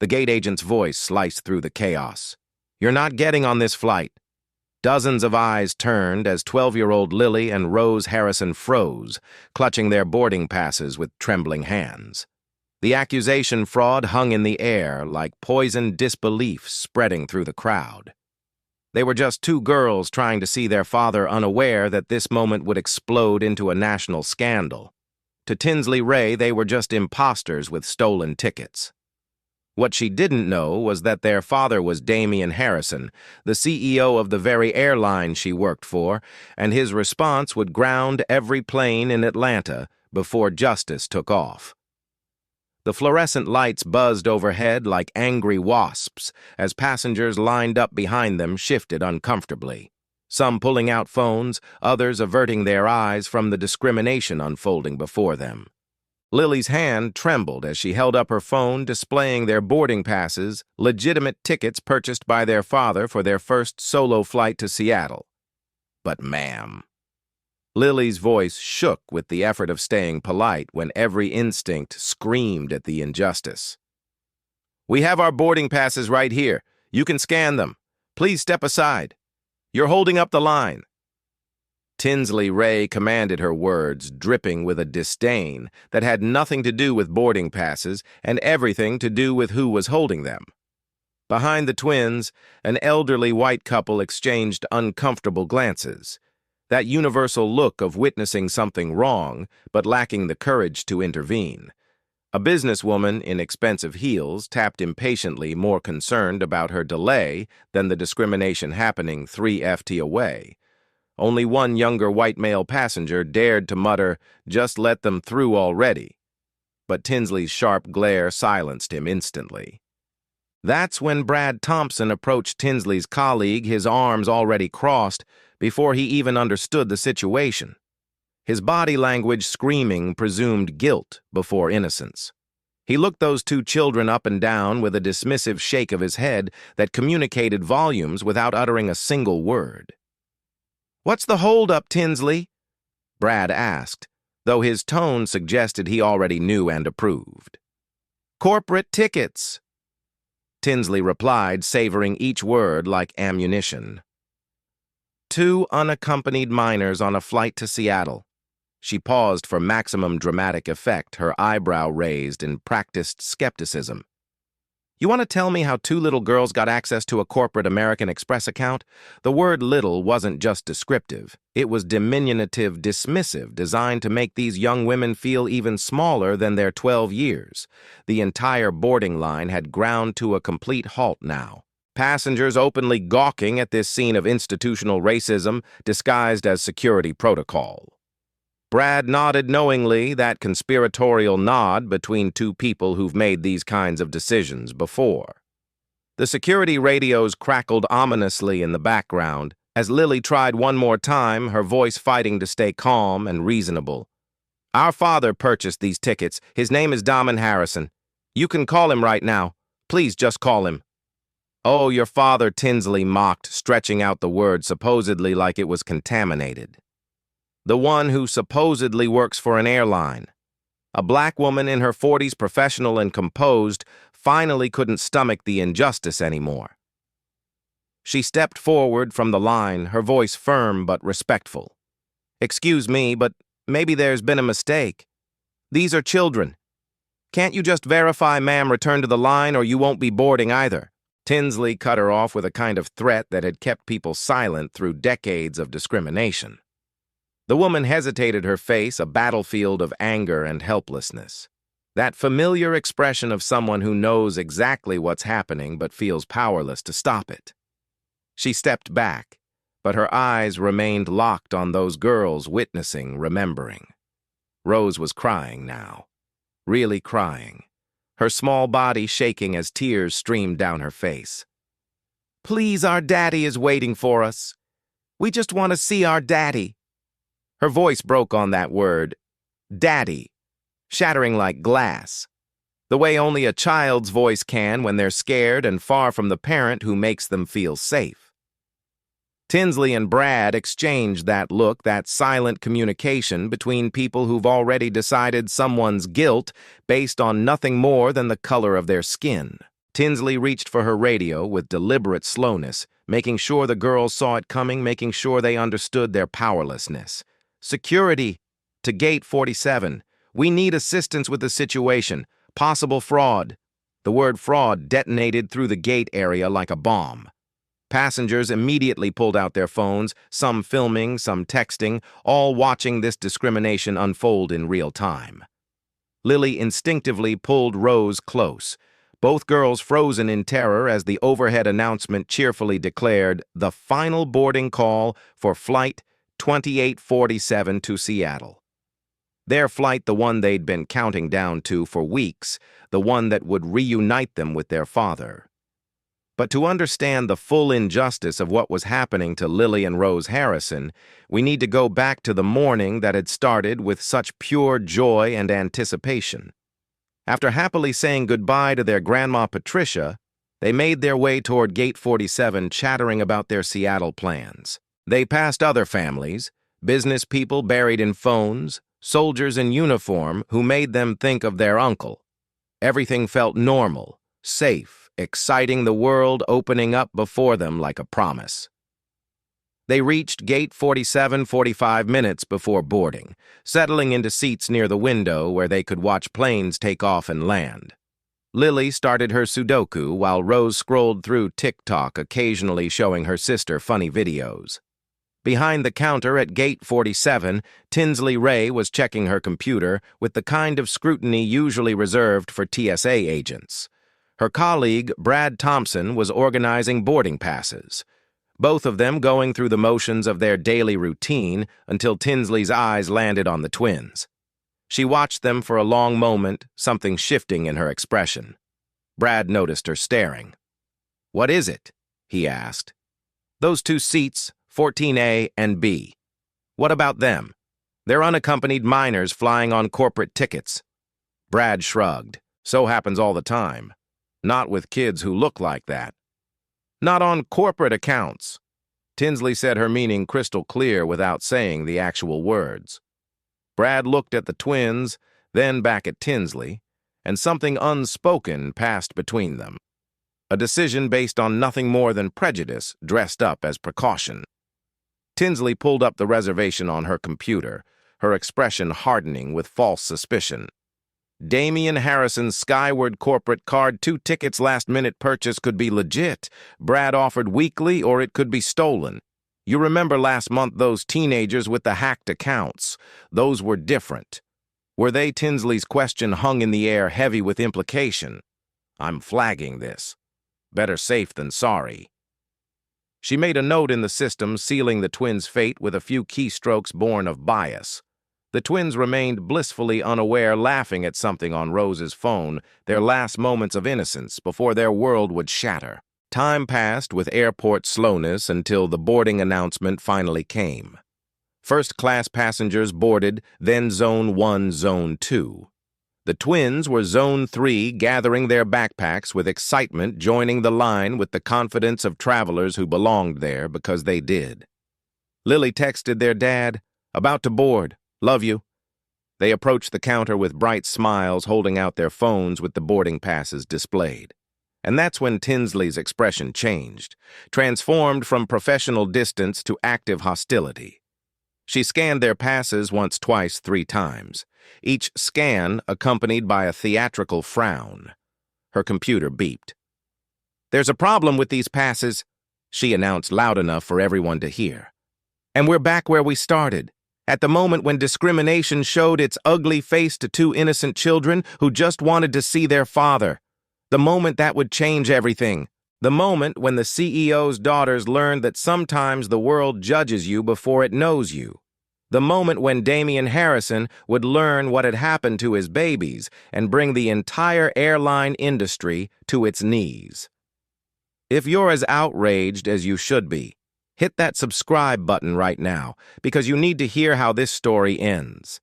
The gate agent's voice sliced through the chaos. "You're not getting on this flight." Dozens of eyes turned as 12-year-old Lily and Rose Harrison froze, clutching their boarding passes with trembling hands. The accusation fraud hung in the air like poisoned disbelief spreading through the crowd. They were just two girls trying to see their father, unaware that this moment would explode into a national scandal. To Tinsley Ray, they were just imposters with stolen tickets. What she didn't know was that their father was Damian Harrison, the CEO of the very airline she worked for, and his response would ground every plane in Atlanta before justice took off. The fluorescent lights buzzed overhead like angry wasps as passengers lined up behind them shifted uncomfortably, some pulling out phones, others averting their eyes from the discrimination unfolding before them. Lily's hand trembled as she held up her phone, displaying their boarding passes, legitimate tickets purchased by their father for their first solo flight to Seattle. "But ma'am." Lily's voice shook with the effort of staying polite when every instinct screamed at the injustice. "We have our boarding passes right here. You can scan them. Please step aside. You're holding up the line." Tinsley Ray commanded her words, dripping with a disdain that had nothing to do with boarding passes and everything to do with who was holding them. Behind the twins, an elderly white couple exchanged uncomfortable glances, that universal look of witnessing something wrong but lacking the courage to intervene. A businesswoman in expensive heels tapped impatiently, more concerned about her delay than the discrimination happening 3 FT away. Only one younger white male passenger dared to mutter, "Just let them through already." But Tinsley's sharp glare silenced him instantly. That's when Brad Thompson approached Tinsley's colleague, his arms already crossed, before he even understood the situation. His body language screaming presumed guilt before innocence. He looked those two children up and down with a dismissive shake of his head that communicated volumes without uttering a single word. "What's the holdup, Tinsley?" Brad asked, though his tone suggested he already knew and approved. "Corporate tickets," Tinsley replied, savoring each word like ammunition. "2 unaccompanied minors on a flight to Seattle." She paused for maximum dramatic effect, her eyebrow raised in practiced skepticism. "You want to tell me how 2 little girls got access to a corporate American Express account?" The word little wasn't just descriptive. It was diminutive, dismissive, designed to make these young women feel even smaller than their 12 years. The entire boarding line had ground to a complete halt now. Passengers openly gawking at this scene of institutional racism disguised as security protocol. Brad nodded knowingly, that conspiratorial nod between two people who've made these kinds of decisions before. The security radios crackled ominously in the background as Lily tried one more time, her voice fighting to stay calm and reasonable. "Our father purchased these tickets. His name is Damian Harrison. You can call him right now. Please just call him." "Oh, your father," Tinsley mocked, stretching out the word supposedly like it was contaminated. "The one who supposedly works for an airline." A black woman in her 40s, professional and composed, finally couldn't stomach the injustice anymore. She stepped forward from the line, her voice firm but respectful. "Excuse me, but maybe there's been a mistake. These are children. Can't you just verify, ma'am, return to the line, or you won't be boarding either?" Tinsley cut her off with a kind of threat that had kept people silent through decades of discrimination. The woman hesitated, her face a battlefield of anger and helplessness. That familiar expression of someone who knows exactly what's happening but feels powerless to stop it. She stepped back, but her eyes remained locked on those girls, witnessing, remembering. Rose was crying now, really crying, her small body shaking as tears streamed down her face. "Please, our daddy is waiting for us. We just want to see our daddy." Her voice broke on that word, daddy, shattering like glass, the way only a child's voice can when they're scared and far from the parent who makes them feel safe. Tinsley and Brad exchanged that look, that silent communication between people who've already decided someone's guilt based on nothing more than the color of their skin. Tinsley reached for her radio with deliberate slowness, making sure the girls saw it coming, making sure they understood their powerlessness. "Security! To Gate 47. We need assistance with the situation. Possible fraud." The word fraud detonated through the gate area like a bomb. Passengers immediately pulled out their phones, some filming, some texting, all watching this discrimination unfold in real time. Lily instinctively pulled Rose close, both girls frozen in terror as the overhead announcement cheerfully declared the final boarding call for Flight 2847 to Seattle. Their flight, the one they'd been counting down to for weeks, the one that would reunite them with their father. But to understand the full injustice of what was happening to Lily and Rose Harrison, we need to go back to the morning that had started with such pure joy and anticipation. After happily saying goodbye to their grandma Patricia, they made their way toward Gate 47, chattering about their Seattle plans. They passed other families, business people buried in phones, soldiers in uniform who made them think of their uncle. Everything felt normal, safe, exciting, the world opening up before them like a promise. They reached Gate 47 45 minutes before boarding, settling into seats near the window where they could watch planes take off and land. Lily started her Sudoku while Rose scrolled through TikTok, occasionally showing her sister funny videos. Behind the counter at Gate 47, Tinsley Ray was checking her computer with the kind of scrutiny usually reserved for TSA agents. Her colleague, Brad Thompson, was organizing boarding passes, both of them going through the motions of their daily routine until Tinsley's eyes landed on the twins. She watched them for a long moment, something shifting in her expression. Brad noticed her staring. "What is it?" he asked. "Those two seats, 14A and B. What about them? They're unaccompanied minors flying on corporate tickets." Brad shrugged. "So happens all the time. Not with kids who look like that." "Not on corporate accounts." Tinsley said her meaning crystal clear without saying the actual words. Brad looked at the twins, then back at Tinsley, and something unspoken passed between them. A decision based on nothing more than prejudice dressed up as precaution. Tinsley pulled up the reservation on her computer, her expression hardening with false suspicion. "Damian Harrison's Skyward corporate card, 2 tickets, last-minute purchase could be legit. Brad offered weekly, or it could be stolen. You remember last month those teenagers with the hacked accounts? Those were different." Were they? Tinsley's question hung in the air, heavy with implication. "I'm flagging this. Better safe than sorry." She made a note in the system, sealing the twins' fate with a few keystrokes born of bias. The twins remained blissfully unaware, laughing at something on Rose's phone, their last moments of innocence before their world would shatter. Time passed with airport slowness until the boarding announcement finally came. First-class passengers boarded, then Zone 1, Zone 2. The twins were Zone 3, gathering their backpacks with excitement, joining the line with the confidence of travelers who belonged there because they did. Lily texted their dad, "About to board. Love you." They approached the counter with bright smiles, holding out their phones with the boarding passes displayed. And that's when Tinsley's expression changed, transformed from professional distance to active hostility. She scanned their passes once, twice, 3 times, each scan accompanied by a theatrical frown. Her computer beeped. "There's a problem with these passes," she announced loud enough for everyone to hear. "And we're back where we started. At the moment when discrimination showed its ugly face to 2 innocent children who just wanted to see their father. The moment that would change everything. The moment when the CEO's daughters learned that sometimes the world judges you before it knows you. The moment when Damian Harrison would learn what had happened to his babies and bring the entire airline industry to its knees." If you're as outraged as you should be, hit that subscribe button right now, because you need to hear how this story ends.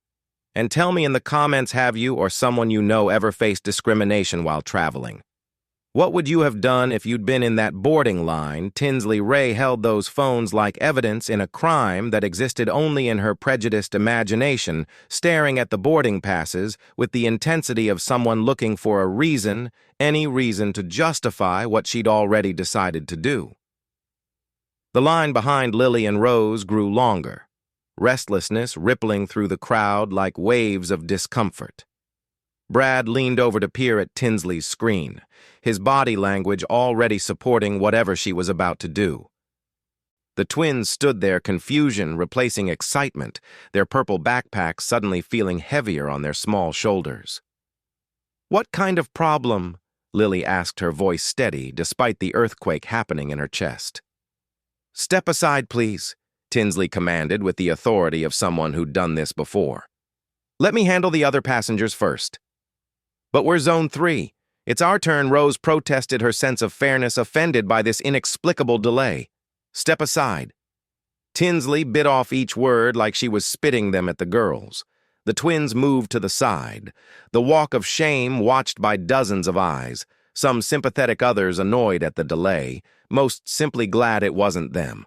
And tell me in the comments, have you or someone you know ever faced discrimination while traveling? What would you have done if you'd been in that boarding line? Tinsley Ray held those phones like evidence in a crime that existed only in her prejudiced imagination, staring at the boarding passes with the intensity of someone looking for a reason, any reason to justify what she'd already decided to do. The line behind Lily and Rose grew longer, restlessness rippling through the crowd like waves of discomfort. Brad leaned over to peer at Tinsley's screen, his body language already supporting whatever she was about to do. The twins stood there, confusion replacing excitement, their purple backpacks suddenly feeling heavier on their small shoulders. "What kind of problem?" Lily asked, her voice steady despite the earthquake happening in her chest. "Step aside, please," Tinsley commanded with the authority of someone who'd done this before. "Let me handle the other passengers first." "But we're Zone 3. It's our turn," Rose protested, her sense of fairness offended by this inexplicable delay. "Step aside." Tinsley bit off each word like she was spitting them at the girls. The twins moved to the side, the walk of shame watched by dozens of eyes, some sympathetic, others annoyed at the delay, most simply glad it wasn't them.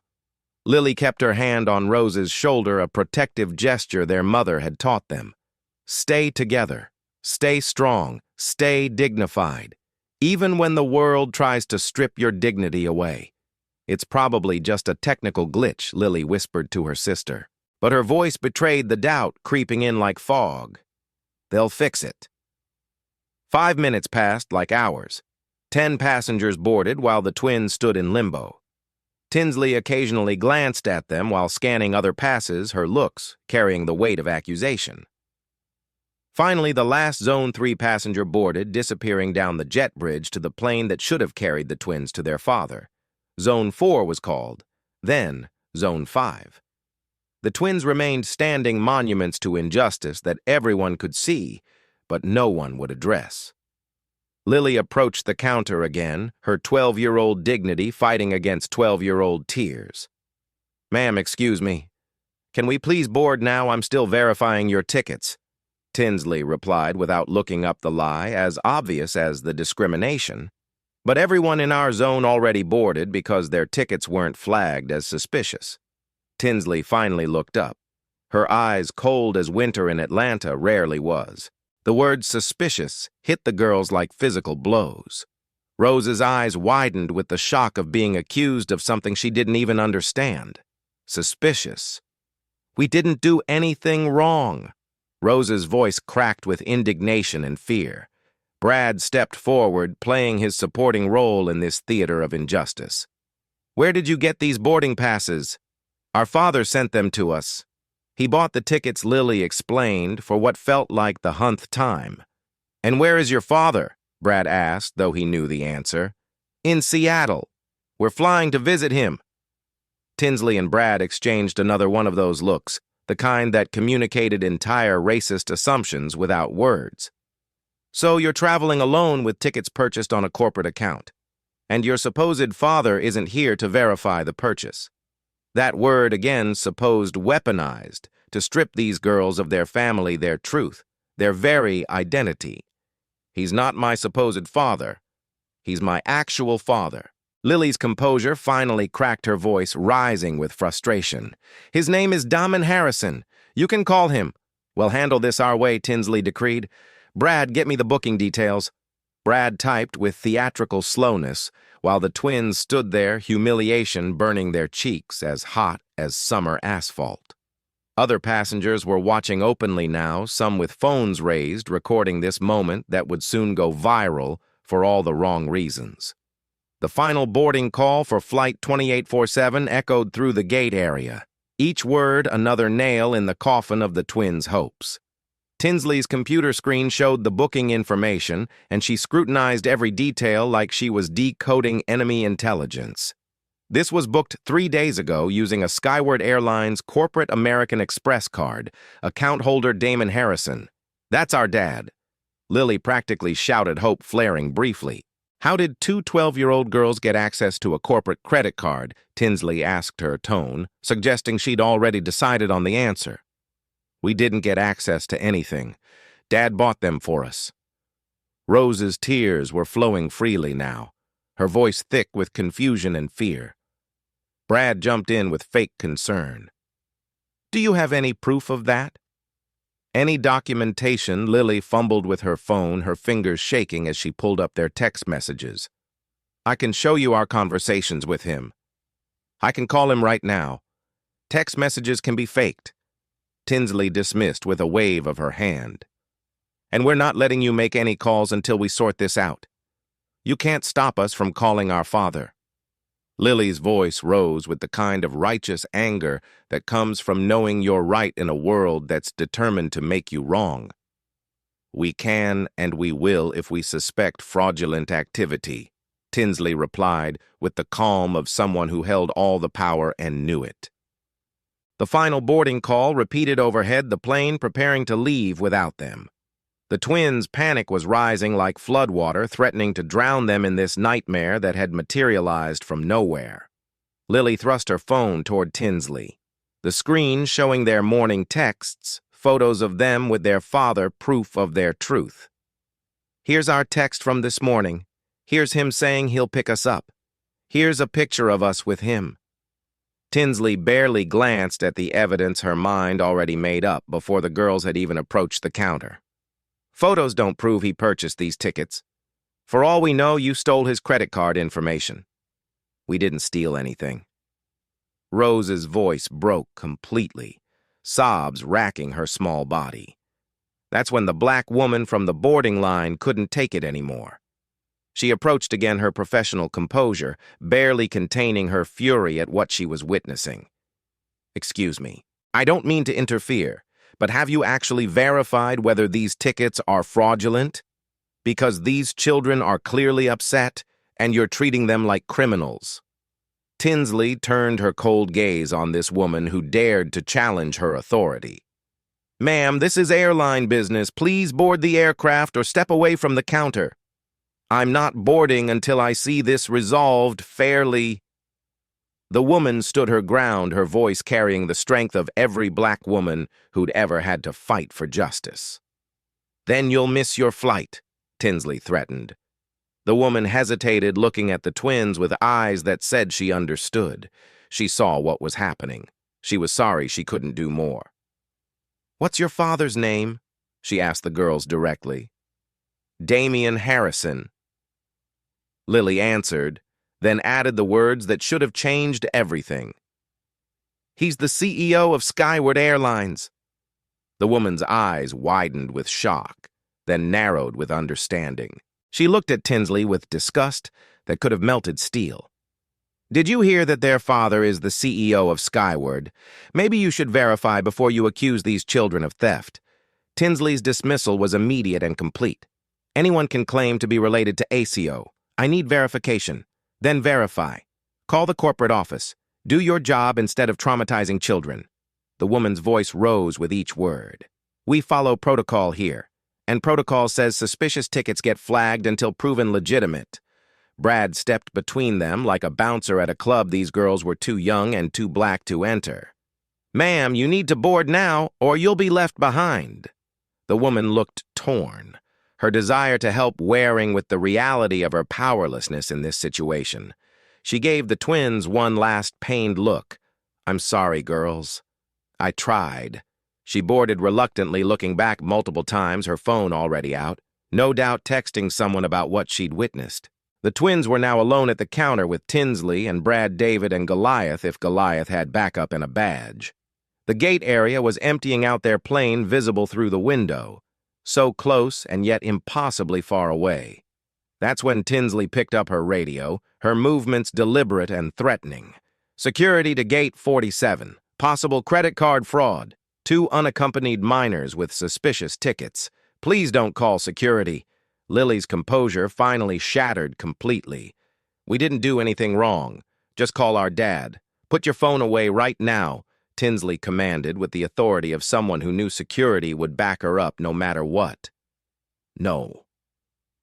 Lily kept her hand on Rose's shoulder, a protective gesture their mother had taught them. Stay together. Stay strong, stay dignified, even when the world tries to strip your dignity away. "It's probably just a technical glitch," Lily whispered to her sister, but her voice betrayed the doubt creeping in like fog. "They'll fix it." 5 minutes passed like hours. 10 passengers boarded while the twins stood in limbo. Tinsley occasionally glanced at them while scanning other passes, her looks carrying the weight of accusation. Finally, the last Zone 3 passenger boarded, disappearing down the jet bridge to the plane that should have carried the twins to their father. Zone 4 was called, then Zone 5. The twins remained standing monuments to injustice that everyone could see, but no one would address. Lily approached the counter again, her 12-year-old dignity fighting against 12-year-old tears. "Ma'am, excuse me. Can we please board now? I'm still verifying your tickets," Tinsley replied without looking up the lie, as obvious as the discrimination. "But everyone in our zone already boarded because their tickets weren't flagged as suspicious." Tinsley finally looked up, her eyes cold as winter in Atlanta rarely was. The word suspicious hit the girls like physical blows. Rose's eyes widened with the shock of being accused of something she didn't even understand. Suspicious. "We didn't do anything wrong." Rose's voice cracked with indignation and fear. Brad stepped forward, playing his supporting role in this theater of injustice. "Where did you get these boarding passes?" "Our father sent them to us. He bought the tickets," Lily explained, for what felt like the 100th time. "And where is your father?" Brad asked, though he knew the answer. "In Seattle. We're flying to visit him." Tinsley and Brad exchanged another one of those looks, the kind that communicated entire racist assumptions without words. "So you're traveling alone with tickets purchased on a corporate account, and your supposed father isn't here to verify the purchase." That word again supposed weaponized to strip these girls of their family, their truth, their very identity. "He's not my supposed father. He's my actual father." Lily's composure finally cracked, her voice rising with frustration. "His name is Damon Harrison. You can call him." "We'll handle this our way," Tinsley decreed. "Brad, get me the booking details." Brad typed with theatrical slowness, while the twins stood there, humiliation burning their cheeks as hot as summer asphalt. Other passengers were watching openly now, some with phones raised, recording this moment that would soon go viral for all the wrong reasons. The final boarding call for Flight 2847 echoed through the gate area, each word another nail in the coffin of the twins' hopes. Tinsley's computer screen showed the booking information, and she scrutinized every detail like she was decoding enemy intelligence. This was booked 3 days ago using a Skyward Airlines corporate American Express card, account holder Damon Harrison. "That's our dad." Lily practically shouted, hope flaring briefly. "How did two 12-year-old girls get access to a corporate credit card?" Tinsley asked, her tone suggesting she'd already decided on the answer. "We didn't get access to anything. Dad bought them for us." Rose's tears were flowing freely now, her voice thick with confusion and fear. Brad jumped in with fake concern. "Do you have any proof of that?" "Any documentation?" Lily fumbled with her phone, her fingers shaking as she pulled up their text messages. "I can show you our conversations with him. I can call him right now. Text messages can be faked." Tinsley dismissed with a wave of her hand. "And we're not letting you make any calls until we sort this out. You can't stop us from calling our father." Lily's voice rose with the kind of righteous anger that comes from knowing you're right in a world that's determined to make you wrong. "We can and we will if we suspect fraudulent activity," Tinsley replied with the calm of someone who held all the power and knew it. The final boarding call repeated overhead, the plane preparing to leave without them. The twins' panic was rising like floodwater, threatening to drown them in this nightmare that had materialized from nowhere. Lily thrust her phone toward Tinsley. The screen showing their morning texts, photos of them with their father, proof of their truth. "Here's our text from this morning. Here's him saying he'll pick us up. Here's a picture of us with him." Tinsley barely glanced at the evidence her mind already made up before the girls had even approached the counter. "Photos don't prove he purchased these tickets. For all we know, you stole his credit card information." "We didn't steal anything." Rose's voice broke completely, sobs racking her small body. That's when the black woman from the boarding line couldn't take it anymore. She approached again, her professional composure, barely containing her fury at what she was witnessing. "Excuse me, I don't mean to interfere, but have you actually verified whether these tickets are fraudulent? Because these children are clearly upset, and you're treating them like criminals." Tinsley turned her cold gaze on this woman who dared to challenge her authority. "Ma'am, this is airline business. Please board the aircraft or step away from the counter." "I'm not boarding until I see this resolved fairly." The woman stood her ground, her voice carrying the strength of every black woman who'd ever had to fight for justice. "Then you'll miss your flight," Tinsley threatened. The woman hesitated, looking at the twins with eyes that said she understood. She saw what was happening. She was sorry she couldn't do more. "What's your father's name?" she asked the girls directly. "Damian Harrison." Lily answered, then added the words that should have changed everything. "He's the CEO of Skyward Airlines." The woman's eyes widened with shock, then narrowed with understanding. She looked at Tinsley with disgust that could have melted steel. "Did you hear that their father is the CEO of Skyward? Maybe you should verify before you accuse these children of theft." Tinsley's dismissal was immediate and complete. "Anyone can claim to be related to ACO. I need verification. Then verify. Call the corporate office. Do your job instead of traumatizing children." The woman's voice rose with each word. "We follow protocol here, and protocol says suspicious tickets get flagged until proven legitimate." Brad stepped between them like a bouncer at a club these girls were too young and too black to enter. "Ma'am, you need to board now, or you'll be left behind." The woman looked torn, her desire to help wearing with the reality of her powerlessness in this situation. She gave the twins one last pained look. "I'm sorry, girls. I tried." She boarded reluctantly, looking back multiple times, her phone already out, no doubt texting someone about what she'd witnessed. The twins were now alone at the counter with Tinsley and Brad, David, and Goliath if Goliath had backup and a badge. The gate area was emptying out their plane, visible through the window. So close and yet impossibly far away. That's when Tinsley picked up her radio, her movements deliberate and threatening. "Security to gate 47. Possible credit card fraud. 2 unaccompanied minors with suspicious tickets. Please don't call security." Lily's composure finally shattered completely. "We didn't do anything wrong. Just call our dad. Put your phone away right now," Tinsley commanded with the authority of someone who knew security would back her up no matter what. "No,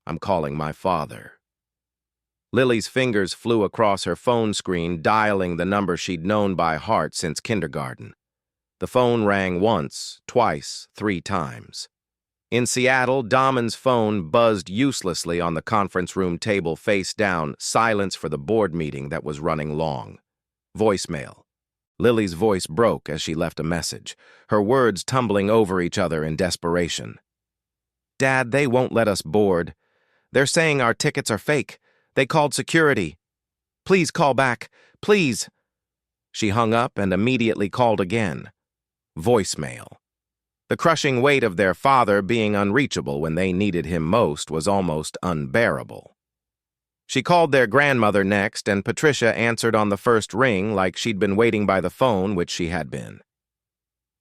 I'm calling my father." Lily's fingers flew across her phone screen, dialing the number she'd known by heart since kindergarten. The phone rang once, twice, 3 times. In Seattle, Damon's phone buzzed uselessly on the conference room table face down, silence for the board meeting that was running long. Voicemail. Lily's voice broke as she left a message, her words tumbling over each other in desperation. "Dad, they won't let us board. They're saying our tickets are fake. They called security. Please call back. Please." She hung up and immediately called again. Voicemail. The crushing weight of their father being unreachable when they needed him most was almost unbearable. She called their grandmother next, and Patricia answered on the first ring like she'd been waiting by the phone, which she had been.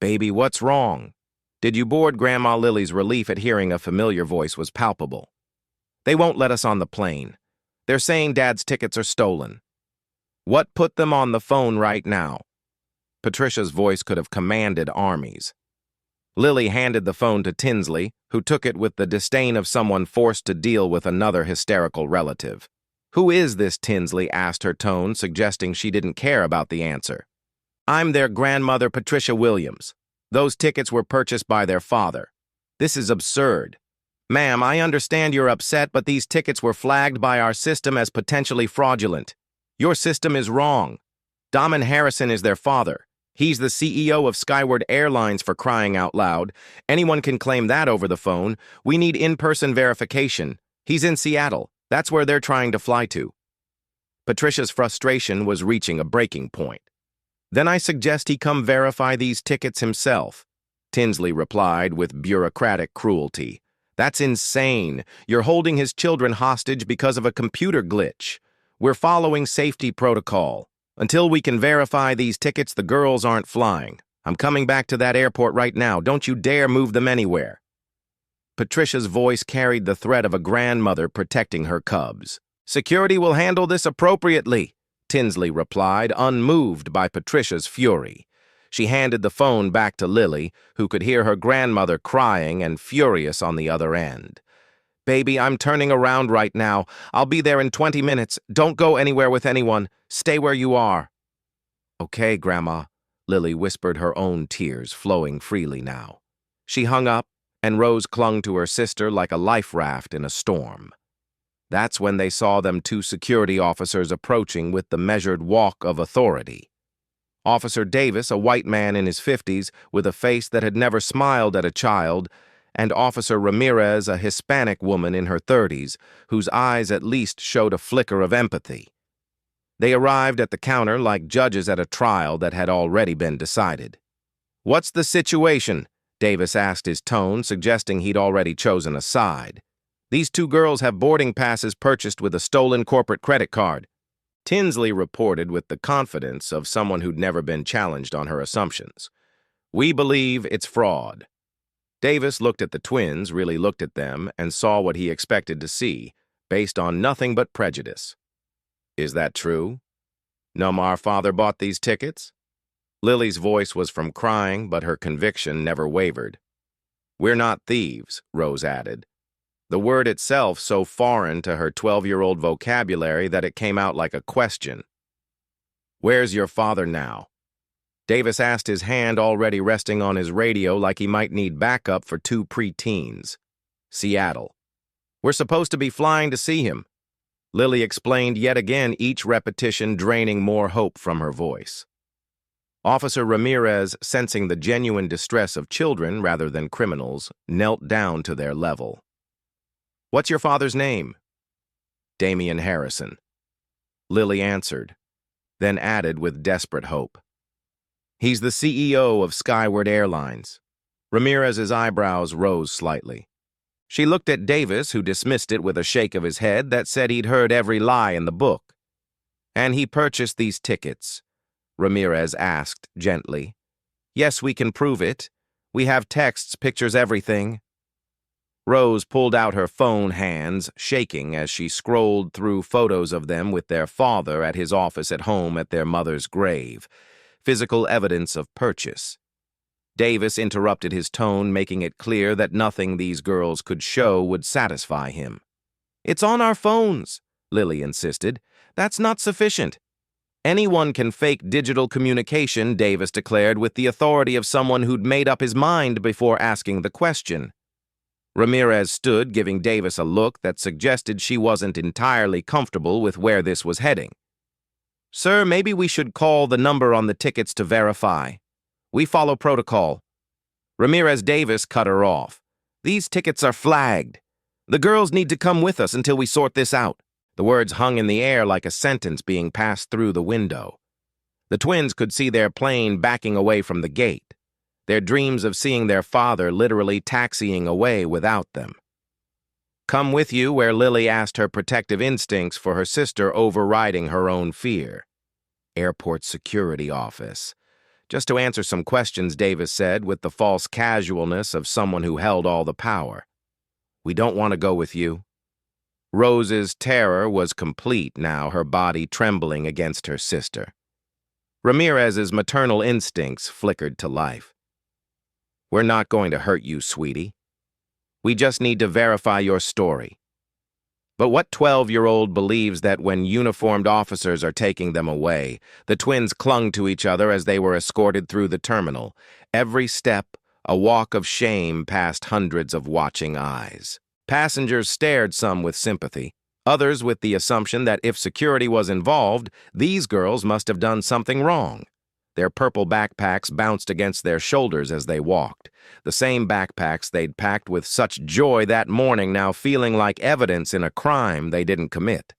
"Baby, what's wrong?" "Did you board?" Grandma Lily's relief at hearing a familiar voice was palpable. "They won't let us on the plane. They're saying Dad's tickets are stolen." "What put them on the phone right now?" Patricia's voice could have commanded armies. Lily handed the phone to Tinsley, who took it with the disdain of someone forced to deal with another hysterical relative. "Who is this?" Tinsley asked, her tone suggesting she didn't care about the answer. "I'm their grandmother, Patricia Williams. Those tickets were purchased by their father. This is absurd. Ma'am, I understand you're upset, but these tickets were flagged by our system as potentially fraudulent. Your system is wrong. Damon Harrison is their father. He's the CEO of Skyward Airlines, for crying out loud. Anyone can claim that over the phone. We need in-person verification. He's in Seattle. That's where they're trying to fly to." Patricia's frustration was reaching a breaking point. "Then I suggest he come verify these tickets himself," Tinsley replied with bureaucratic cruelty. "That's insane. You're holding his children hostage because of a computer glitch. We're following safety protocol. Until we can verify these tickets, the girls aren't flying. I'm coming back to that airport right now. Don't you dare move them anywhere." Patricia's voice carried the threat of a grandmother protecting her cubs. "Security will handle this appropriately," Tinsley replied, unmoved by Patricia's fury. She handed the phone back to Lily, who could hear her grandmother crying and furious on the other end. "Baby, I'm turning around right now. I'll be there in 20 minutes. Don't go anywhere with anyone. Stay where you are." "Okay, Grandma," Lily whispered, her own tears flowing freely now. She hung up, and Rose clung to her sister like a life raft in a storm. That's when they saw them two security officers approaching with the measured walk of authority. Officer Davis, a white man in his 50s, with a face that had never smiled at a child, and Officer Ramirez, a Hispanic woman in her 30s, whose eyes at least showed a flicker of empathy. They arrived at the counter like judges at a trial that had already been decided. "What's the situation?" Davis asked, his tone suggesting he'd already chosen a side. "These two girls have boarding passes purchased with a stolen corporate credit card," Tinsley reported with the confidence of someone who'd never been challenged on her assumptions. "We believe it's fraud." Davis looked at the twins, really looked at them, and saw what he expected to see, based on nothing but prejudice. "Is that true? Our father bought these tickets?" Lily's voice was from crying, but her conviction never wavered. "We're not thieves," Rose added. The word itself so foreign to her 12-year-old vocabulary that it came out like a question. "Where's your father now?" Davis asked, his hand already resting on his radio like he might need backup for two preteens. "Seattle. We're supposed to be flying to see him," Lily explained, yet again, each repetition draining more hope from her voice. Officer Ramirez, sensing the genuine distress of children rather than criminals, knelt down to their level. "What's your father's name?" "Damian Harrison," Lily answered, then added with desperate hope. "He's the CEO of Skyward Airlines." Ramirez's eyebrows rose slightly. She looked at Davis, who dismissed it with a shake of his head that said he'd heard every lie in the book. "And he purchased these tickets?" Ramirez asked gently. "Yes, we can prove it. We have texts, pictures, everything." Rose pulled out her phone, hands shaking as she scrolled through photos of them with their father at his office at home at their mother's grave. Physical evidence of purchase. Davis interrupted, his tone making it clear that nothing these girls could show would satisfy him. "It's on our phones," Lily insisted. "That's not sufficient." "Anyone can fake digital communication," Davis declared with the authority of someone who'd made up his mind before asking the question. Ramirez stood, giving Davis a look that suggested she wasn't entirely comfortable with where this was heading. "Sir, maybe we should call the number on the tickets to verify. We follow protocol." Ramirez Davis cut her off. "These tickets are flagged. The girls need to come with us until we sort this out." The words hung in the air like a sentence being passed through the window. The twins could see their plane backing away from the gate, their dreams of seeing their father literally taxiing away without them. Come with you, where Lily asked her protective instincts for her sister overriding her own fear. Airport security office. Just to answer some questions, Davis said, with the false casualness of someone who held all the power. "We don't want to go with you." Rose's terror was complete now, her body trembling against her sister. Ramirez's maternal instincts flickered to life. "We're not going to hurt you, sweetie. We just need to verify your story." But what 12-year-old believes that when uniformed officers are taking them away? The twins clung to each other as they were escorted through the terminal. Every step, a walk of shame past hundreds of watching eyes. Passengers stared, some with sympathy, others with the assumption that if security was involved, these girls must have done something wrong. Their purple backpacks bounced against their shoulders as they walked, the same backpacks they'd packed with such joy that morning, now feeling like evidence in a crime they didn't commit.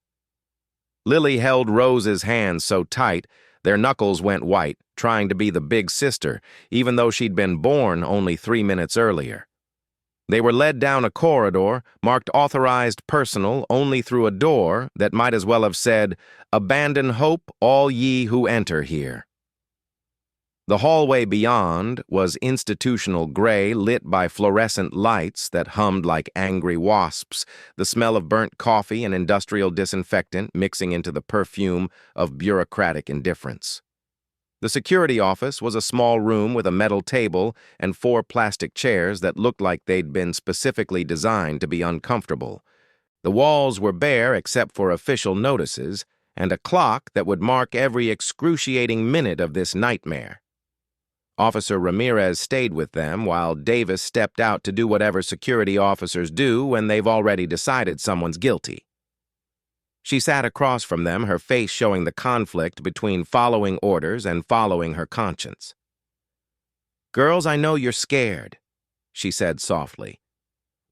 Lily held Rose's hand so tight, their knuckles went white, trying to be the big sister, even though she'd been born only 3 minutes earlier. They were led down a corridor, marked authorized personal only through a door that might as well have said, "Abandon hope, all ye who enter here." The hallway beyond was institutional gray, lit by fluorescent lights that hummed like angry wasps, the smell of burnt coffee and industrial disinfectant mixing into the perfume of bureaucratic indifference. The security office was a small room with a metal table and 4 plastic chairs that looked like they'd been specifically designed to be uncomfortable. The walls were bare except for official notices and a clock that would mark every excruciating minute of this nightmare. Officer Ramirez stayed with them while Davis stepped out to do whatever security officers do when they've already decided someone's guilty. She sat across from them, her face showing the conflict between following orders and following her conscience. "Girls, I know you're scared," she said softly,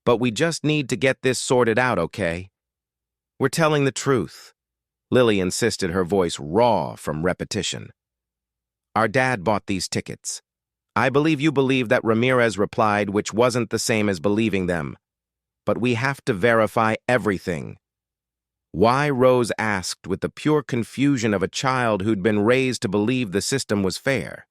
"but we just need to get this sorted out, okay? We're telling the truth," Lily insisted, her voice raw from repetition. "Our dad bought these tickets. I believe you believe that," Ramirez replied, which wasn't the same as believing them. "But we have to verify everything." Why, Rose asked with the pure confusion of a child who'd been raised to believe the system was fair.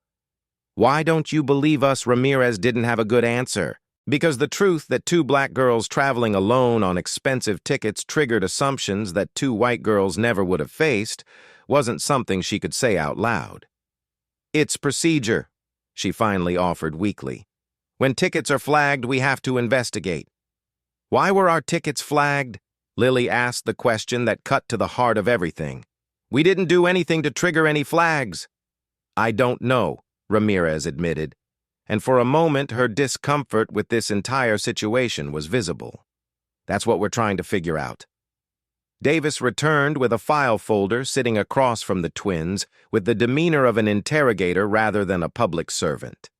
"Why don't you believe us?" Ramirez didn't have a good answer, because the truth that 2 black girls traveling alone on expensive tickets triggered assumptions that 2 white girls never would have faced wasn't something she could say out loud. "It's procedure," she finally offered weakly. "When tickets are flagged, we have to investigate." "Why were our tickets flagged?" Lily asked the question that cut to the heart of everything. "We didn't do anything to trigger any flags." "I don't know," Ramirez admitted, and for a moment her discomfort with this entire situation was visible. "That's what we're trying to figure out." Davis returned with a file folder sitting across from the twins with the demeanor of an interrogator rather than a public servant.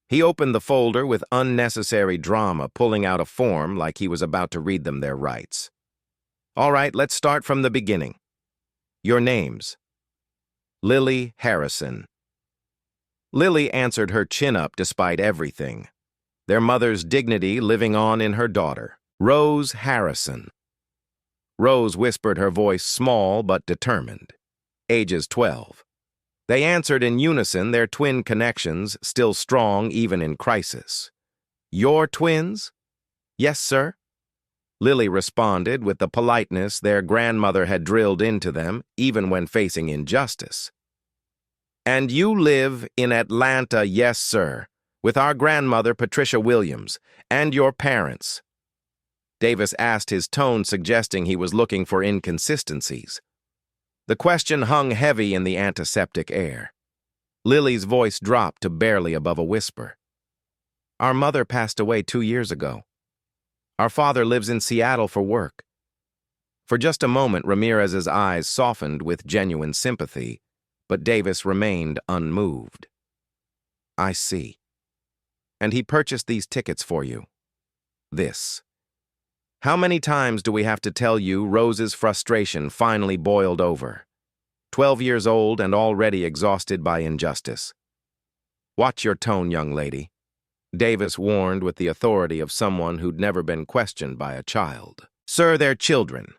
He opened the folder with unnecessary drama, pulling out a form like he was about to read them their rights. "All right, let's start from the beginning. Your names." "Lily Harrison." Lily answered, her chin up despite everything, their mother's dignity living on in her daughter. "Rose Harrison." Rose whispered, her voice small but determined. "Ages 12. They answered in unison, their twin connections still strong even in crisis. "Your twins?" "Yes, sir." Lily responded with the politeness their grandmother had drilled into them, even when facing injustice. "And you live in Atlanta?" "Yes, sir, with our grandmother, Patricia Williams, and your parents." Davis asked, his tone suggesting he was looking for inconsistencies. The question hung heavy in the antiseptic air. Lily's voice dropped to barely above a whisper. "Our mother passed away 2 years ago." Our father lives in Seattle for work. For just a moment, Ramirez's eyes softened with genuine sympathy, but Davis remained unmoved. I see. And he purchased these tickets for you. This. How many times do we have to tell you Rose's frustration finally boiled over? 12 years old and already exhausted by injustice. Watch your tone, young lady. Davis warned with the authority of someone who'd never been questioned by a child. Sir, they're children.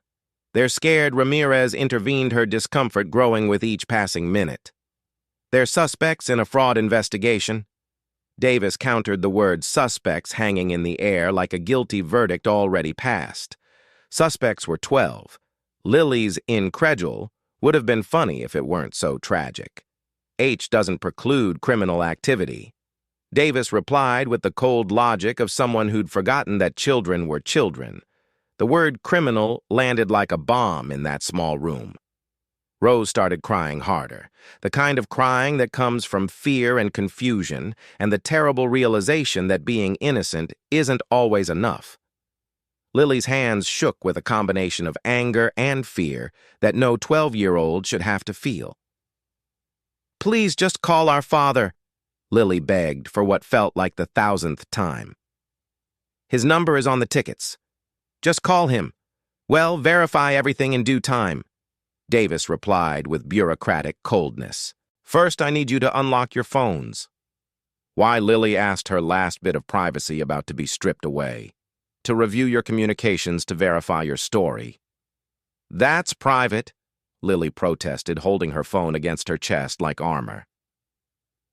They're scared. Ramirez intervened, her discomfort growing with each passing minute. They're suspects in a fraud investigation. Davis countered the word suspects hanging in the air like a guilty verdict already passed. Suspects were 12. Lily's incredule would have been funny if it weren't so tragic. H doesn't preclude criminal activity. Davis replied with the cold logic of someone who'd forgotten that children were children. The word criminal landed like a bomb in that small room. Rose started crying harder, the kind of crying that comes from fear and confusion and the terrible realization that being innocent isn't always enough. Lily's hands shook with a combination of anger and fear that no 12-year-old should have to feel. Please just call our father, Lily begged for what felt like the 1,000th time. His number is on the tickets. Just call him. Well, verify everything in due time, Davis replied with bureaucratic coldness. First, I need you to unlock your phones. Why? Lily asked, her last bit of privacy about to be stripped away. To review your communications to verify your story. That's private, Lily protested, holding her phone against her chest like armor.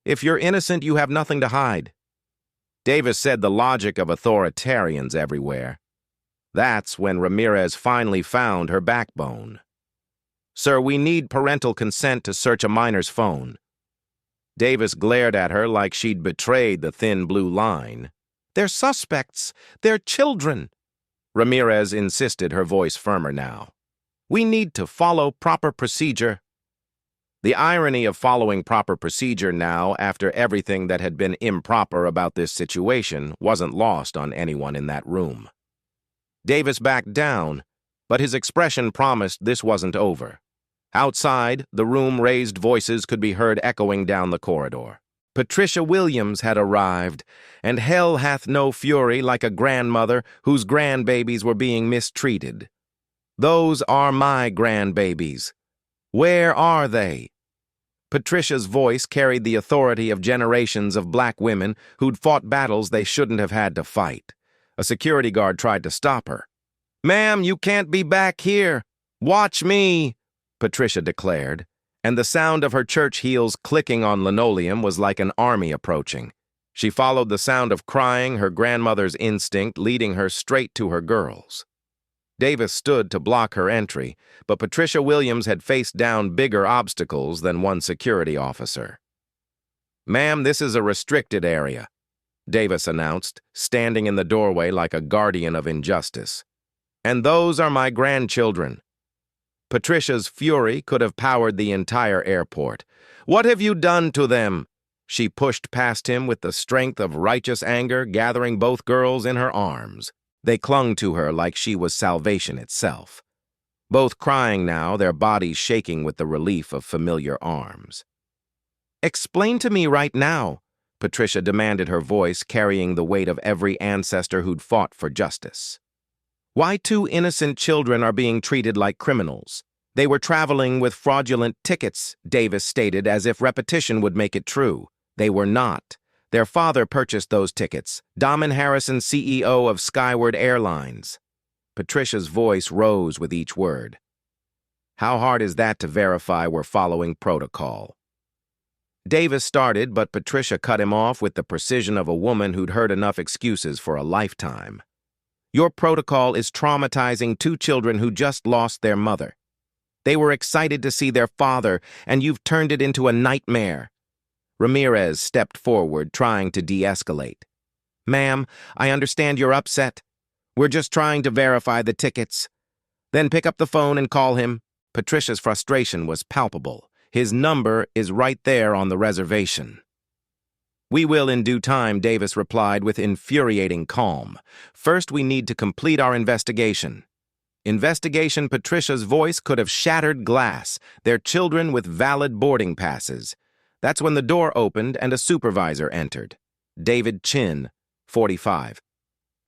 If you're innocent, you have nothing to hide. Davis said the logic of authoritarians everywhere. That's when Ramirez finally found her backbone. Sir, we need parental consent to search a minor's phone. Davis glared at her like she'd betrayed the thin blue line. They're suspects. They're children. Ramirez insisted, her voice firmer now. We need to follow proper procedure. The irony of following proper procedure now, after everything that had been improper about this situation, wasn't lost on anyone in that room. Davis backed down, but his expression promised this wasn't over. Outside, the room raised voices could be heard echoing down the corridor. Patricia Williams had arrived, and hell hath no fury like a grandmother whose grandbabies were being mistreated. Those are my grandbabies. Where are they? Patricia's voice carried the authority of generations of black women who'd fought battles they shouldn't have had to fight. A security guard tried to stop her. Ma'am, you can't be back here. Watch me, Patricia declared, and the sound of her church heels clicking on linoleum was like an army approaching. She followed the sound of crying, her grandmother's instinct leading her straight to her girls. Davis stood to block her entry, but Patricia Williams had faced down bigger obstacles than one security officer. Ma'am, this is a restricted area, Davis announced, standing in the doorway like a guardian of injustice. And those are my grandchildren. Patricia's fury could have powered the entire airport. What have you done to them? She pushed past him with the strength of righteous anger, gathering both girls in her arms. They clung to her like she was salvation itself. Both crying now, their bodies shaking with the relief of familiar arms. Explain to me right now, Patricia demanded, her voice carrying the weight of every ancestor who'd fought for justice. Why 2 innocent children are being treated like criminals? They were traveling with fraudulent tickets, Davis stated, as if repetition would make it true. They were not. Their father purchased those tickets, Damon Harrison, CEO of Skyward Airlines. Patricia's voice rose with each word. How hard is that to verify we're following protocol? Davis started, but Patricia cut him off with the precision of a woman who'd heard enough excuses for a lifetime. Your protocol is traumatizing 2 children who just lost their mother. They were excited to see their father, and you've turned it into a nightmare. Ramirez stepped forward, trying to de-escalate. Ma'am, I understand you're upset. We're just trying to verify the tickets. Then pick up the phone and call him. Patricia's frustration was palpable. His number is right there on the reservation. "We will in due time," Davis replied with infuriating calm. "First, we need to complete our investigation." Investigation. Patricia's voice could have shattered glass. Their children with valid boarding passes. That's when the door opened and a supervisor entered. David Chin, 45.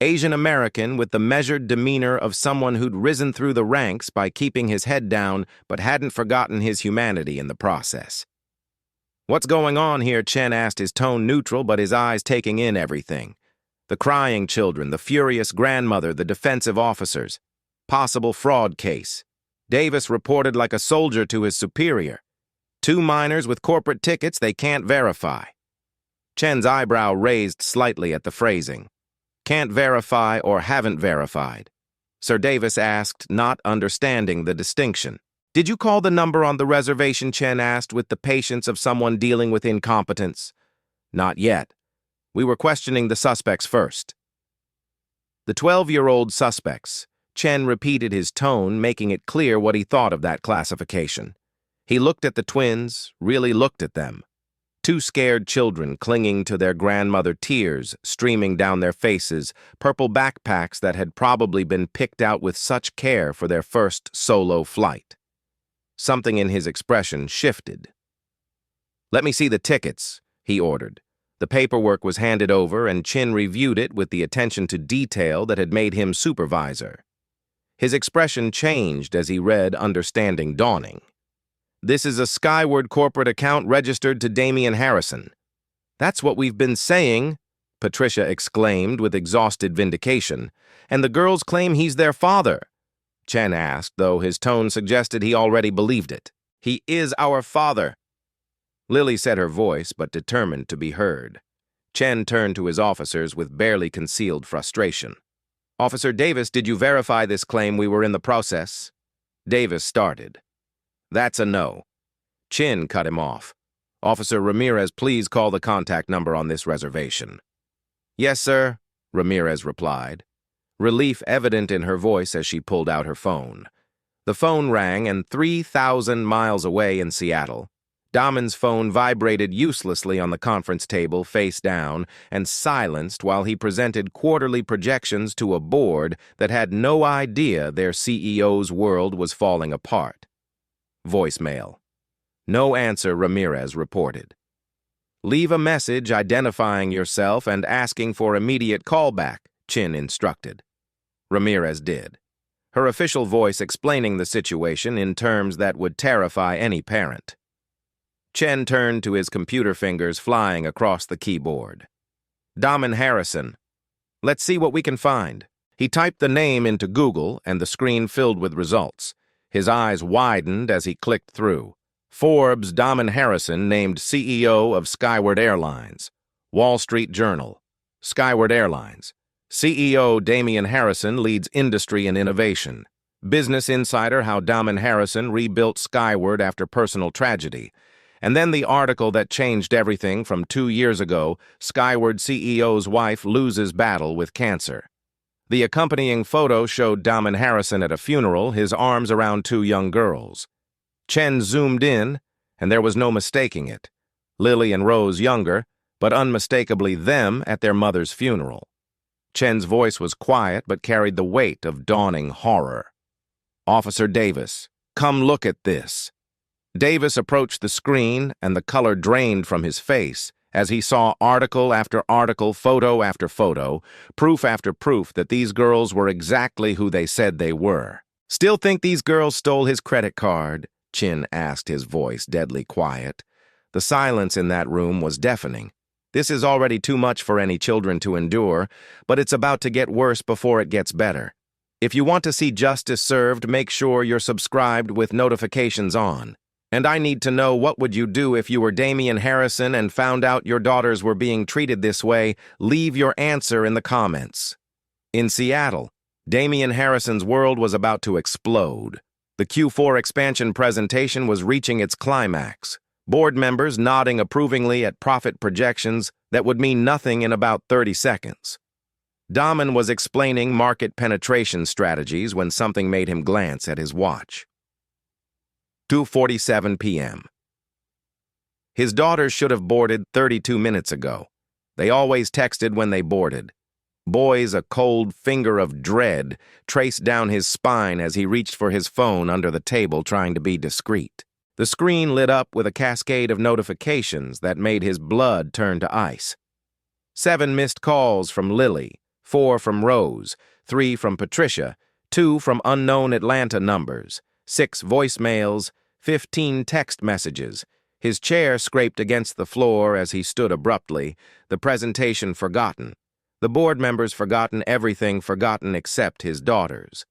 Asian American with the measured demeanor of someone who'd risen through the ranks by keeping his head down but hadn't forgotten his humanity in the process. "What's going on here?" Chen asked, his tone neutral but his eyes taking in everything. The crying children, the furious grandmother, the defensive officers. Possible fraud case. Davis reported like a soldier to his superior. 2 minors with corporate tickets they can't verify. Chen's eyebrow raised slightly at the phrasing. "Can't verify or haven't verified?" Sir Davis asked, not understanding the distinction. "Did you call the number on the reservation?" Chen asked with the patience of someone dealing with incompetence. "Not yet. We were questioning the suspects first." The 12-year-old suspects. Chen repeated his tone, making it clear what he thought of that classification. He looked at the twins, really looked at them. 2 scared children clinging to their grandmother, tears streaming down their faces, purple backpacks that had probably been picked out with such care for their first solo flight. Something in his expression shifted. "Let me see the tickets," he ordered. The paperwork was handed over, and Chin reviewed it with the attention to detail that had made him supervisor. His expression changed as he read, understanding dawning. "This is a Skyward corporate account registered to Damian Harrison." "That's what we've been saying," Patricia exclaimed with exhausted vindication. "And the girls claim he's their father." Chen asked, though his tone suggested he already believed it. "He is our father." Lily said her voice, but determined to be heard. Chen turned to his officers with barely concealed frustration. "Officer Davis, did you verify this claim? We were in the process." Davis started. "That's a no." Chin cut him off. "Officer Ramirez, please call the contact number on this reservation." "Yes, sir," Ramirez replied, relief evident in her voice as she pulled out her phone. The phone rang, and 3,000 miles away in Seattle, Damon's phone vibrated uselessly on the conference table face down and silenced while he presented quarterly projections to a board that had no idea their CEO's world was falling apart. Voicemail. "No answer," Ramirez reported. "Leave a message identifying yourself and asking for immediate callback," Chin instructed. Ramirez did, her official voice explaining the situation in terms that would terrify any parent. Chen turned to his computer fingers flying across the keyboard. "Damon Harrison. Let's see what we can find." He typed the name into Google, and the screen filled with results. His eyes widened as he clicked through. Forbes, Damon Harrison named CEO of Skyward Airlines. Wall Street Journal. Skyward Airlines. CEO Damian Harrison leads industry and innovation. Business Insider, how Damon Harrison rebuilt Skyward after personal tragedy. And then the article that changed everything from 2 years ago, Skyward CEO's wife loses battle with cancer. The accompanying photo showed Damon Harrison at a funeral, his arms around 2 young girls. Chen zoomed in, and there was no mistaking it. Lily and Rose younger, but unmistakably them at their mother's funeral. Chen's voice was quiet but carried the weight of dawning horror. "Officer Davis, come look at this." Davis approached the screen, and the color drained from his face as he saw article after article, photo after photo, proof after proof that these girls were exactly who they said they were. "Still think these girls stole his credit card?" Chin asked, his voice deadly quiet. The silence in that room was deafening. This is already too much for any children to endure, but it's about to get worse before it gets better. If you want to see justice served, make sure you're subscribed with notifications on. And I need to know, what would you do if you were Damian Harrison and found out your daughters were being treated this way? Leave your answer in the comments. In Seattle, Damian Harrison's world was about to explode. The Q4 expansion presentation was reaching its climax. Board members nodding approvingly at profit projections that would mean nothing in about 30 seconds. Damon was explaining market penetration strategies when something made him glance at his watch. 2:47 p.m. His daughters should have boarded 32 minutes ago. They always texted when they boarded. Boys, a cold finger of dread traced down his spine as he reached for his phone under the table, trying to be discreet. The screen lit up with a cascade of notifications that made his blood turn to ice. 7 missed calls from Lily, 4 from Rose, 3 from Patricia, 2 from unknown Atlanta numbers, 6 voicemails, 15 text messages. His chair scraped against the floor as he stood abruptly, the presentation forgotten. The board members forgotten everything, forgotten except his daughters.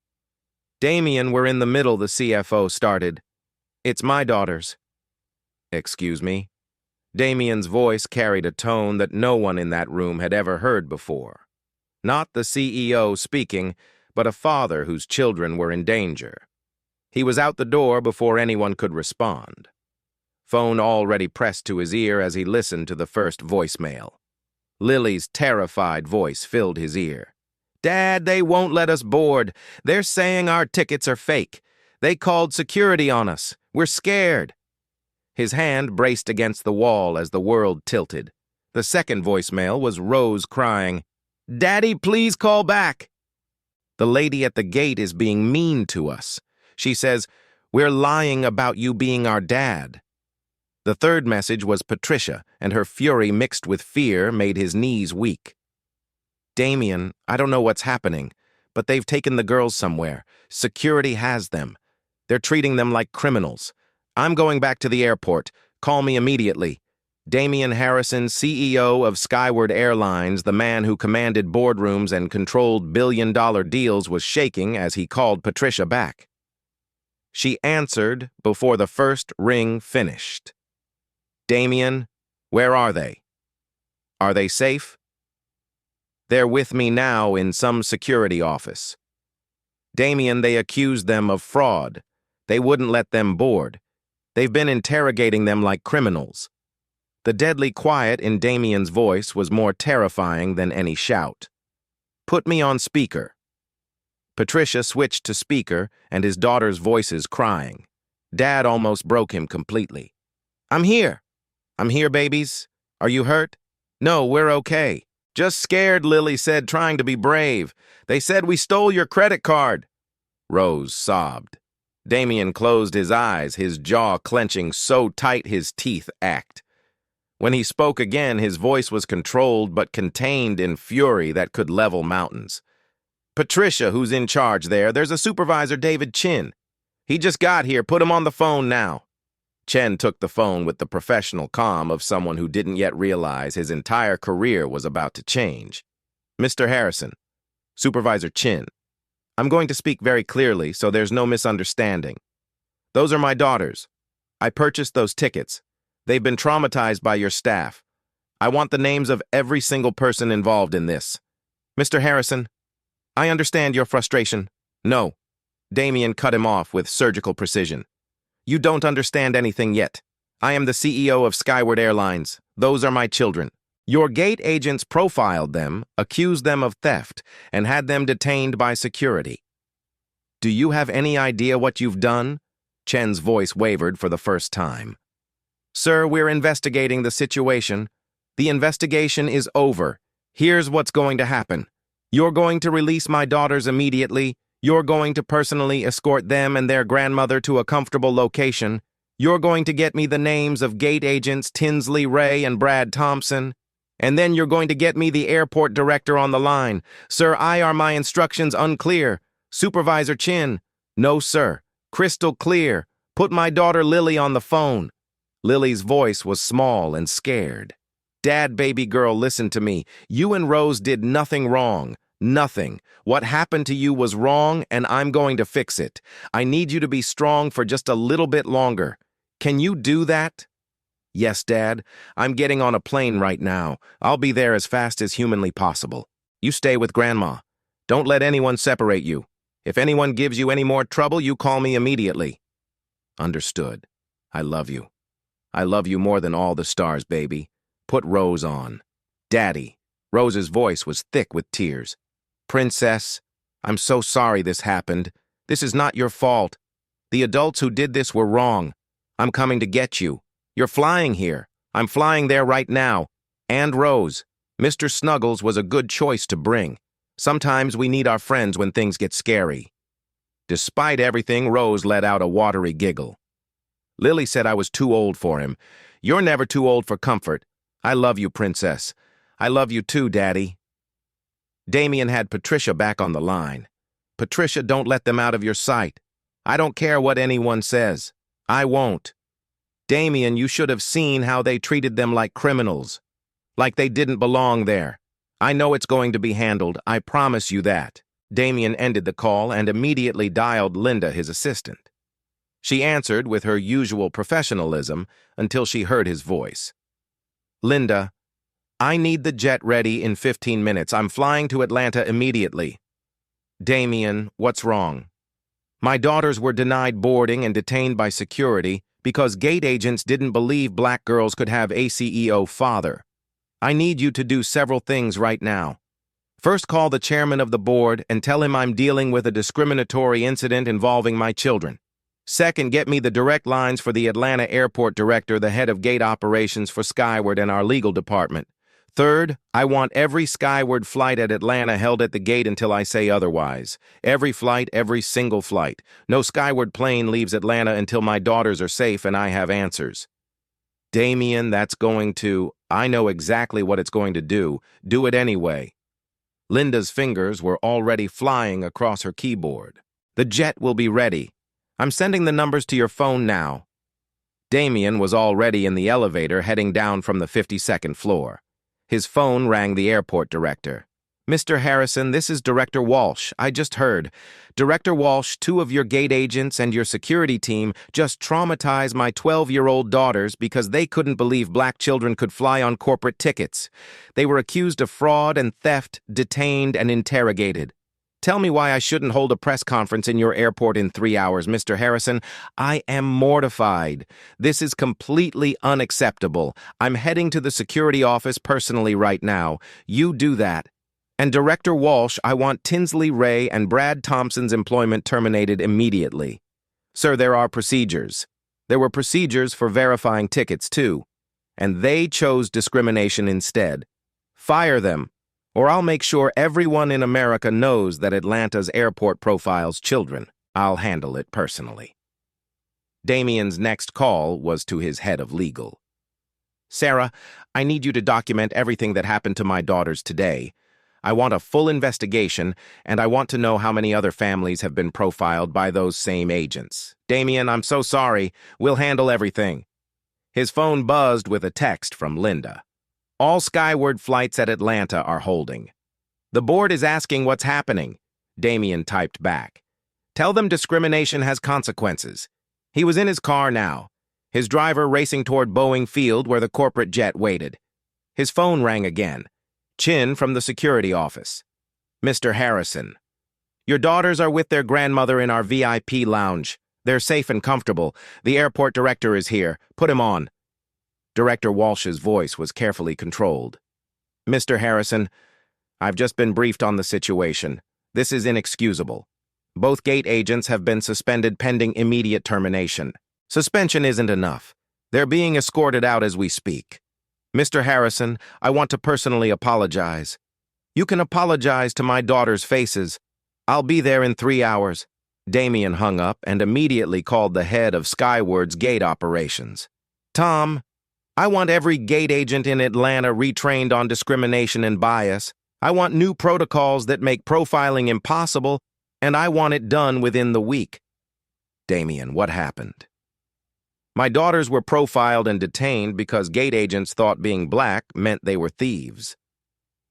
Damien, we're in the middle, the CFO started. It's my daughters. Excuse me? Damien's voice carried a tone that no one in that room had ever heard before. Not the CEO speaking, but a father whose children were in danger. He was out the door before anyone could respond. Phone already pressed to his ear as he listened to the first voicemail. Lily's terrified voice filled his ear. Dad, they won't let us board. They're saying our tickets are fake. They called security on us. We're scared. His hand braced against the wall as the world tilted. The second voicemail was Rose crying, Daddy, please call back. The lady at the gate is being mean to us. She says, we're lying about you being our dad. The third message was Patricia, and her fury mixed with fear made his knees weak. Damien, I don't know what's happening, but they've taken the girls somewhere. Security has them. They're treating them like criminals. I'm going back to the airport. Call me immediately. Damien Harrison, CEO of Skyward Airlines, the man who commanded boardrooms and controlled billion-dollar deals, was shaking as he called Patricia back. She answered before the first ring finished. Damien, where are they? Are they safe? They're with me now in some security office. Damien, they accused them of fraud. They wouldn't let them board. They've been interrogating them like criminals. The deadly quiet in Damien's voice was more terrifying than any shout. Put me on speaker. Patricia switched to speaker, and his daughter's voices crying. Dad almost broke him completely. I'm here. I'm here, babies. Are you hurt? No, we're okay. Just scared, Lily said, trying to be brave. They said we stole your credit card. Rose sobbed. Damien closed his eyes, his jaw clenching so tight his teeth ached. When he spoke again, his voice was controlled but contained in fury that could level mountains. Patricia, who's in charge there, there's a supervisor, David Chin. He just got here. Put him on the phone now. Chen took the phone with the professional calm of someone who didn't yet realize his entire career was about to change. Mr. Harrison, Supervisor Chin, I'm going to speak very clearly so there's no misunderstanding. Those are my daughters. I purchased those tickets. They've been traumatized by your staff. I want the names of every single person involved in this. Mr. Harrison, I understand your frustration. No. Damien cut him off with surgical precision. You don't understand anything yet. I am the CEO of Skyward Airlines. Those are my children. Your gate agents profiled them, accused them of theft, and had them detained by security. Do you have any idea what you've done? Chen's voice wavered for the first time. Sir, we're investigating the situation. The investigation is over. Here's what's going to happen. You're going to release my daughters immediately. You're going to personally escort them and their grandmother to a comfortable location. You're going to get me the names of gate agents Tinsley Ray and Brad Thompson. And then you're going to get me the airport director on the line. Sir, are my instructions unclear? Supervisor Chin. No, sir. Crystal clear. Put my daughter Lily on the phone. Lily's voice was small and scared. Dad, baby girl, listen to me. You and Rose did nothing wrong. Nothing. What happened to you was wrong, and I'm going to fix it. I need you to be strong for just a little bit longer. Can you do that? Yes, Dad. I'm getting on a plane right now. I'll be there as fast as humanly possible. You stay with Grandma. Don't let anyone separate you. If anyone gives you any more trouble, you call me immediately. Understood. I love you. I love you more than all the stars, baby. Put Rose on. Daddy. Rose's voice was thick with tears. Princess, I'm so sorry this happened. This is not your fault. The adults who did this were wrong. I'm coming to get you. You're flying here. I'm flying there right now. And Rose. Mr. Snuggles was a good choice to bring. Sometimes we need our friends when things get scary. Despite everything, Rose let out a watery giggle. Lily said I was too old for him. You're never too old for comfort. I love you, Princess. I love you too, Daddy. Damien had Patricia back on the line. Patricia, don't let them out of your sight. I don't care what anyone says. I won't. Damien, you should have seen how they treated them like criminals. Like they didn't belong there. I know it's going to be handled, I promise you that. Damien ended the call and immediately dialed Linda, his assistant. She answered with her usual professionalism until she heard his voice. Linda, I need the jet ready in 15 minutes. I'm flying to Atlanta immediately. Damien, what's wrong? My daughters were denied boarding and detained by security because gate agents didn't believe black girls could have a CEO father. I need you to do several things right now. First, call the chairman of the board and tell him I'm dealing with a discriminatory incident involving my children. Second, get me the direct lines for the Atlanta airport director, the head of gate operations for Skyward, and our legal department. Third, I want every Skyward flight at Atlanta held at the gate until I say otherwise. Every flight, every single flight. No Skyward plane leaves Atlanta until my daughters are safe and I have answers. Damien, I know exactly what it's going to do. Do it anyway. Linda's fingers were already flying across her keyboard. The jet will be ready. I'm sending the numbers to your phone now. Damien was already in the elevator heading down from the 52nd floor. His phone rang the airport director. Mr. Harrison, this is Director Walsh. I just heard. Director Walsh, 2 of your gate agents and your security team just traumatized my 12-year-old daughters because they couldn't believe black children could fly on corporate tickets. They were accused of fraud and theft, detained and interrogated. Tell me why I shouldn't hold a press conference in your airport in 3 hours, Mr. Harrison. I am mortified. This is completely unacceptable. I'm heading to the security office personally right now. You do that. And Director Walsh, I want Tinsley Ray and Brad Thompson's employment terminated immediately. Sir, there are procedures. There were procedures for verifying tickets, too. And they chose discrimination instead. Fire them, or I'll make sure everyone in America knows that Atlanta's airport profiles children. I'll handle it personally. Damien's next call was to his head of legal. Sarah, I need you to document everything that happened to my daughters today. I want a full investigation, and I want to know how many other families have been profiled by those same agents. Damien, I'm so sorry. We'll handle everything. His phone buzzed with a text from Linda. All Skyward flights at Atlanta are holding. The board is asking what's happening. Damien typed back. Tell them discrimination has consequences. He was in his car now, his driver racing toward Boeing Field where the corporate jet waited. His phone rang again. Chin from the security office. Mr. Harrison, your daughters are with their grandmother in our VIP lounge. They're safe and comfortable. The airport director is here. Put him on. Director Walsh's voice was carefully controlled. Mr. Harrison, I've just been briefed on the situation. This is inexcusable. Both gate agents have been suspended pending immediate termination. Suspension isn't enough. They're being escorted out as we speak. Mr. Harrison, I want to personally apologize. You can apologize to my daughter's faces. I'll be there in 3 hours. Damien hung up and immediately called the head of Skyward's gate operations. Tom, I want every gate agent in Atlanta retrained on discrimination and bias. I want new protocols that make profiling impossible, and I want it done within the week. Damien, what happened? My daughters were profiled and detained because gate agents thought being black meant they were thieves.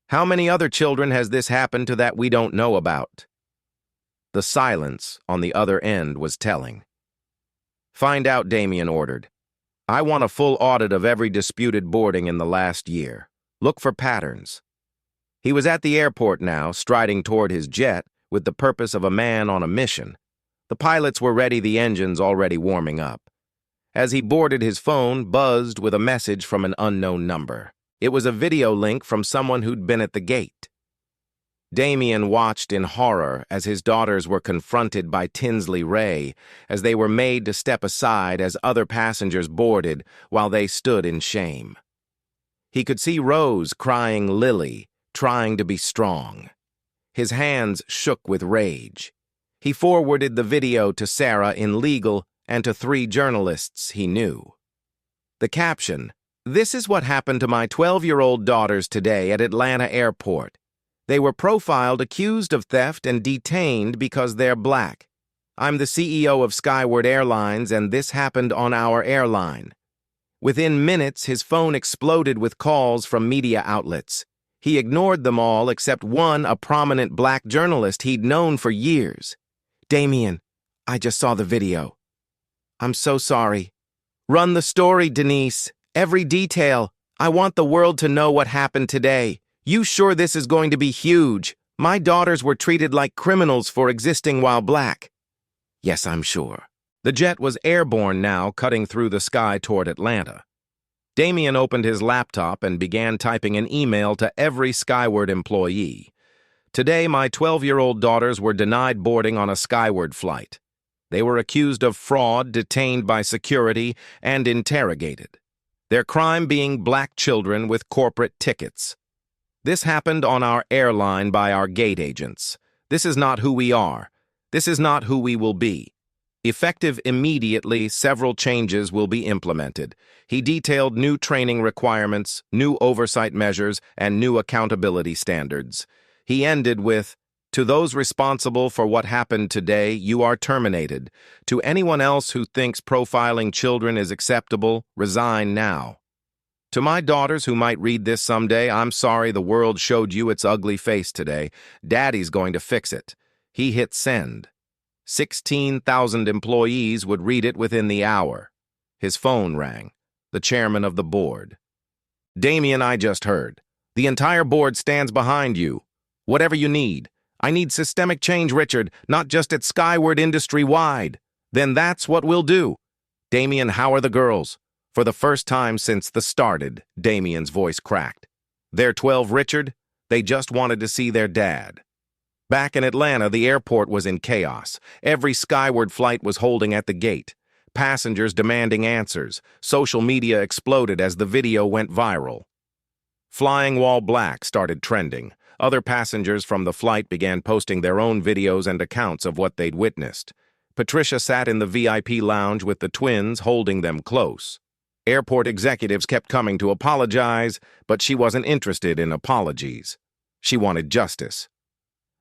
How many other children has this happened to that we don't know about? The silence on the other end was telling. Find out, Damien ordered. I want a full audit of every disputed boarding in the last year. Look for patterns. He was at the airport now, striding toward his jet with the purpose of a man on a mission. The pilots were ready, the engines already warming up. As he boarded, his phone buzzed with a message from an unknown number. It was a video link from someone who'd been at the gate. Damien watched in horror as his daughters were confronted by Tinsley Ray, as they were made to step aside as other passengers boarded while they stood in shame. He could see Rose crying Lily, trying to be strong. His hands shook with rage. He forwarded the video to Sarah in legal and to 3 journalists he knew. The caption, "This is what happened to my 12-year-old daughters today at Atlanta Airport. They were profiled, accused of theft, and detained because they're black. I'm the CEO of Skyward Airlines, and this happened on our airline." Within minutes, his phone exploded with calls from media outlets. He ignored them all except one, a prominent black journalist he'd known for years. "Damien, I just saw the video. I'm so sorry. Run the story, Denise. Every detail. I want the world to know what happened today. You sure this is going to be huge? My daughters were treated like criminals for existing while black." "Yes, I'm sure." The jet was airborne now, cutting through the sky toward Atlanta. Damien opened his laptop and began typing an email to every Skyward employee. "Today, my 12-year-old daughters were denied boarding on a Skyward flight. They were accused of fraud, detained by security, and interrogated. Their crime being black children with corporate tickets. This happened on our airline by our gate agents. This is not who we are. This is not who we will be. Effective immediately, several changes will be implemented." He detailed new training requirements, new oversight measures, and new accountability standards. He ended with, "To those responsible for what happened today, you are terminated. To anyone else who thinks profiling children is acceptable, resign now. To my daughters who might read this someday, I'm sorry the world showed you its ugly face today. Daddy's going to fix it." He hit send. 16,000 employees would read it within the hour. His phone rang. The chairman of the board. "Damien, I just heard. The entire board stands behind you. Whatever you need. I need systemic change, Richard, not just at Skyward industry-wide. Then that's what we'll do. Damien, how are the girls?" For the first time since the started, Damien's voice cracked. "They're 12, Richard. They just wanted to see their dad." Back in Atlanta, the airport was in chaos. Every Skyward flight was holding at the gate. Passengers demanding answers. Social media exploded as the video went viral. "Flying while black" started trending. Other passengers from the flight began posting their own videos and accounts of what they'd witnessed. Patricia sat in the VIP lounge with the twins, holding them close. Airport executives kept coming to apologize, but she wasn't interested in apologies. She wanted justice.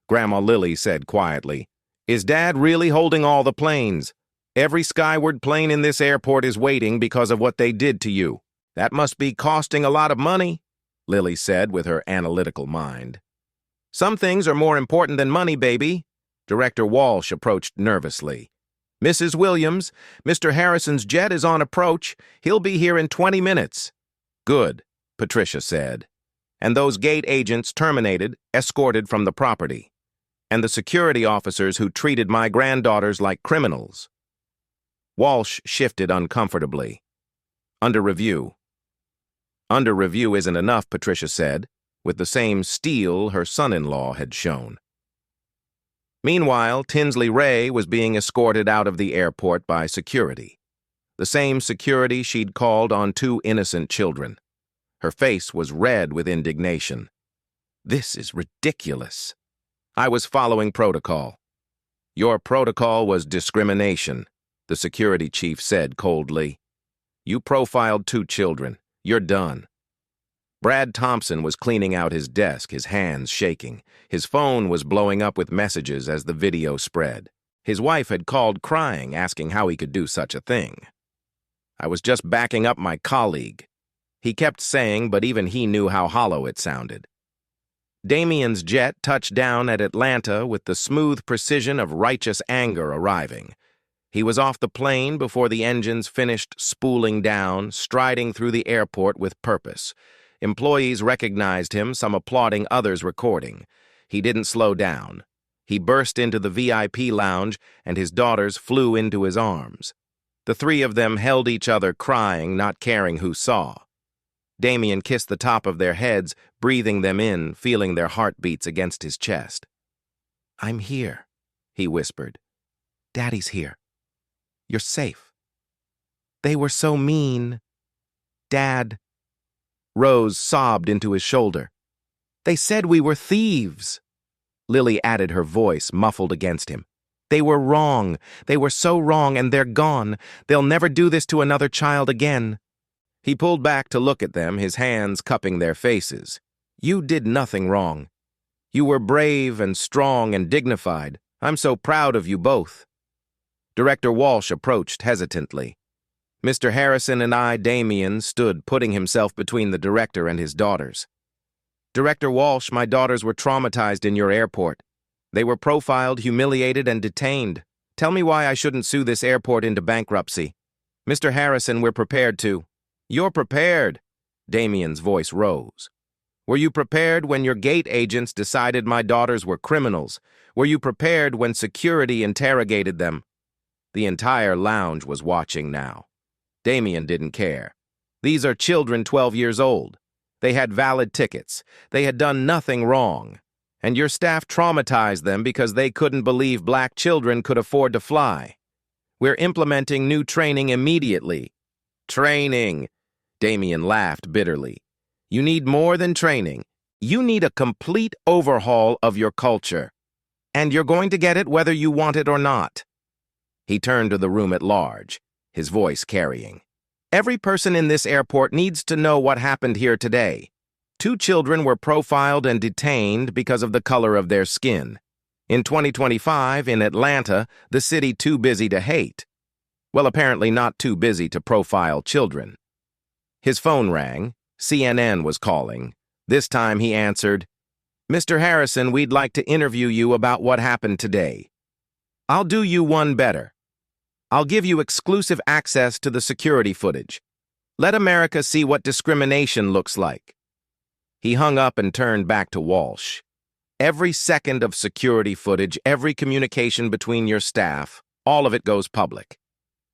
Grandma Lily said quietly, "Is Dad really holding all the planes? Every Skyward plane in this airport is waiting because of what they did to you. That must be costing a lot of money," Lily said with her analytical mind. "Some things are more important than money, baby." Director Walsh approached nervously. "Mrs. Williams, Mr. Harrison's jet is on approach. He'll be here in 20 minutes. "Good," Patricia said. "And those gate agents terminated, escorted from the property. And the security officers who treated my granddaughters like criminals." Walsh shifted uncomfortably. "Under review." "Under review isn't enough," Patricia said, with the same steel her son-in-law had shown. Meanwhile, Tinsley Ray was being escorted out of the airport by security. The same security she'd called on 2 innocent children. Her face was red with indignation. "This is ridiculous. I was following protocol." "Your protocol was discrimination," the security chief said coldly. "You profiled 2 children. You're done." Brad Thompson was cleaning out his desk, his hands shaking. His phone was blowing up with messages as the video spread. His wife had called crying, asking how he could do such a thing. "I was just backing up my colleague," he kept saying, but even he knew how hollow it sounded. Damien's jet touched down at Atlanta with the smooth precision of righteous anger arriving. He was off the plane before the engines finished spooling down, striding through the airport with purpose. Employees recognized him, some applauding, others recording. He didn't slow down. He burst into the VIP lounge, and his daughters flew into his arms. The 3 of them held each other, crying, not caring who saw. Damien kissed the top of their heads, breathing them in, feeling their heartbeats against his chest. "I'm here," he whispered. "Daddy's here. You're safe. They were so mean. Dad." Rose sobbed into his shoulder. They said we were thieves. Lily added her voice, muffled against him. They were wrong. They were so wrong, and they're gone. They'll never do this to another child again. He pulled back to look at them, his hands cupping their faces. You did nothing wrong. You were brave and strong and dignified. I'm so proud of you both. Director Walsh approached hesitantly. Mr. Harrison and I, Damien, stood putting himself between the director and his daughters. Director Walsh, my daughters were traumatized in your airport. They were profiled, humiliated, and detained. Tell me why I shouldn't sue this airport into bankruptcy. Mr. Harrison, we're prepared to. You're prepared. Damien's voice rose. Were you prepared when your gate agents decided my daughters were criminals? Were you prepared when security interrogated them? The entire lounge was watching now. Damien didn't care. These are children 12 years old. They had valid tickets. They had done nothing wrong. And your staff traumatized them because they couldn't believe black children could afford to fly. We're implementing new training immediately. Training! Damien laughed bitterly. You need more than training. You need a complete overhaul of your culture. And you're going to get it whether you want it or not. He turned to the room at large, his voice carrying. Every person in this airport needs to know what happened here today. 2 children were profiled and detained because of the color of their skin. In 2025, in Atlanta, the city too busy to hate. Well, apparently not too busy to profile children. His phone rang. CNN was calling. This time he answered, Mr. Harrison, we'd like to interview you about what happened today. I'll do you one better. I'll give you exclusive access to the security footage. Let America see what discrimination looks like. He hung up and turned back to Walsh. Every second of security footage, every communication between your staff, all of it goes public.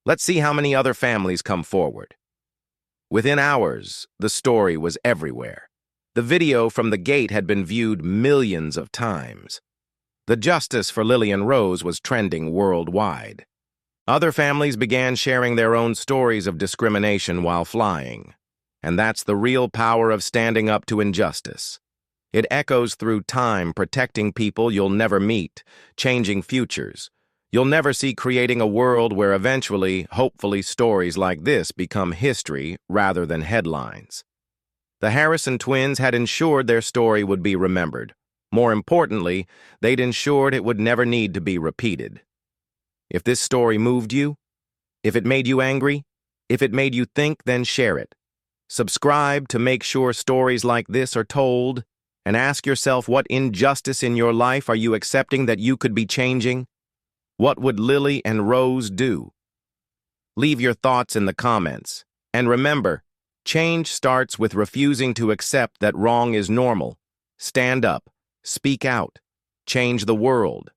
Let's see how many other families come forward. Within hours, the story was everywhere. The video from the gate had been viewed millions of times. The justice for Lily and Rose was trending worldwide. Other families began sharing their own stories of discrimination while flying. And that's the real power of standing up to injustice. It echoes through time, protecting people you'll never meet, changing futures. You'll never see, creating a world where eventually, hopefully, stories like this become history rather than headlines. The Harrison twins had ensured their story would be remembered. More importantly, they'd ensured it would never need to be repeated. If this story moved you, if it made you angry, if it made you think, then share it. Subscribe to make sure stories like this are told, and ask yourself, what injustice in your life are you accepting that you could be changing? What would Lily and Rose do? Leave your thoughts in the comments. And remember, change starts with refusing to accept that wrong is normal. Stand up, speak out, change the world.